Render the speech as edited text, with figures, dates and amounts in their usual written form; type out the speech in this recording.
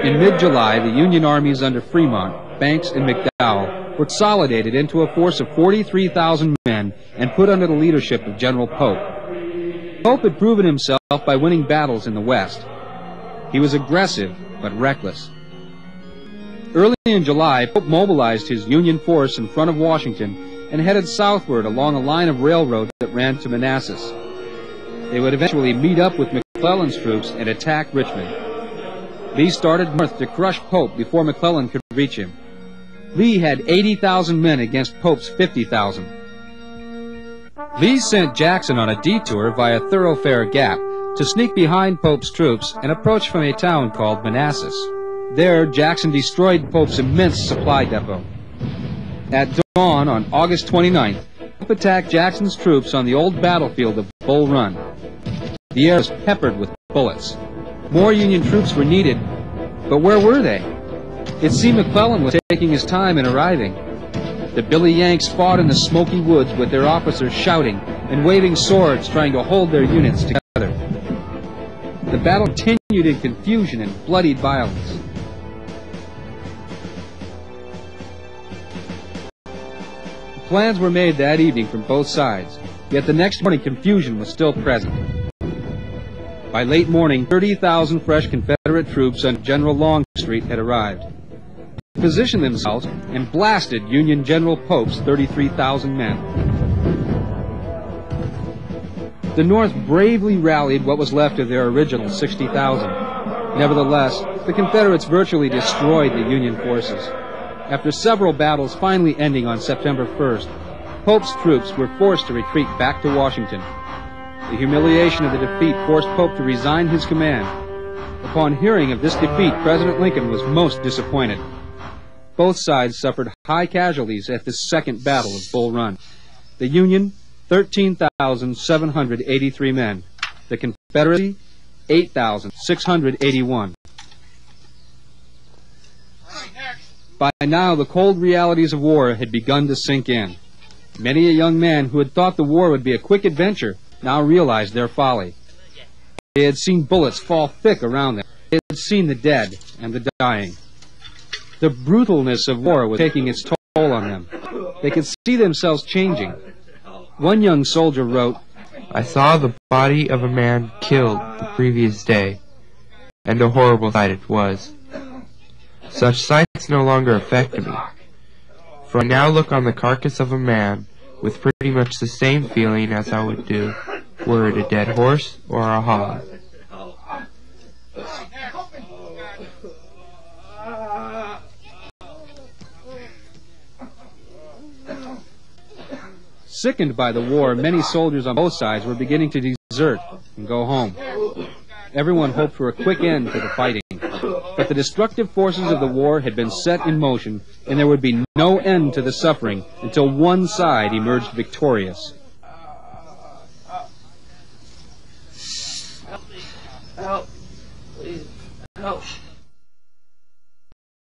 In mid-July, the Union armies under Fremont, Banks, and McDowell were consolidated into a force of 43,000 men and put under the leadership of General Pope. Pope had proven himself by winning battles in the West. He was aggressive but reckless. Early in July, Pope mobilized his Union force in front of Washington and headed southward along a line of railroad that ran to Manassas. They would eventually meet up with McClellan's troops and attack Richmond. Lee started north to crush Pope before McClellan could reach him. Lee had 80,000 men against Pope's 50,000. Lee sent Jackson on a detour via Thoroughfare Gap to sneak behind Pope's troops and approach from a town called Manassas. There, Jackson destroyed Pope's immense supply depot. At dawn on August 29th, Pope attacked Jackson's troops on the old battlefield of Bull Run. The air was peppered with bullets. More Union troops were needed, but where were they? It seemed McClellan was taking his time in arriving. The Billy Yanks fought in the smoky woods with their officers shouting and waving swords trying to hold their units together. The battle continued in confusion and bloody violence. Plans were made that evening from both sides, yet the next morning confusion was still present. By late morning, 30,000 fresh Confederate troops under General Longstreet had arrived. They positioned themselves and blasted Union General Pope's 33,000 men. The North bravely rallied what was left of their original 60,000. Nevertheless, the Confederates virtually destroyed the Union forces. After several battles finally ending on September 1st, Pope's troops were forced to retreat back to Washington. The humiliation of the defeat forced Pope to resign his command. Upon hearing of this defeat, President Lincoln was most disappointed. Both sides suffered high casualties at this second battle of Bull Run. The Union, 13,783 men. The Confederacy, 8,681. By now, the cold realities of war had begun to sink in. Many a young man who had thought the war would be a quick adventure now realized their folly. They had seen bullets fall thick around them. They had seen the dead and the dying. The brutalness of war was taking its toll on them. They could see themselves changing. One young soldier wrote, "I saw the body of a man killed the previous day, and a horrible sight it was. Such sights no longer affect me, for I now look on the carcass of a man with pretty much the same feeling as I would do were it a dead horse or a hog." Sickened by the war, many soldiers on both sides were beginning to desert and go home. Everyone hoped for a quick end to the fighting. But the destructive forces of the war had been set in motion, and there would be no end to the suffering until one side emerged victorious. Help, please, help.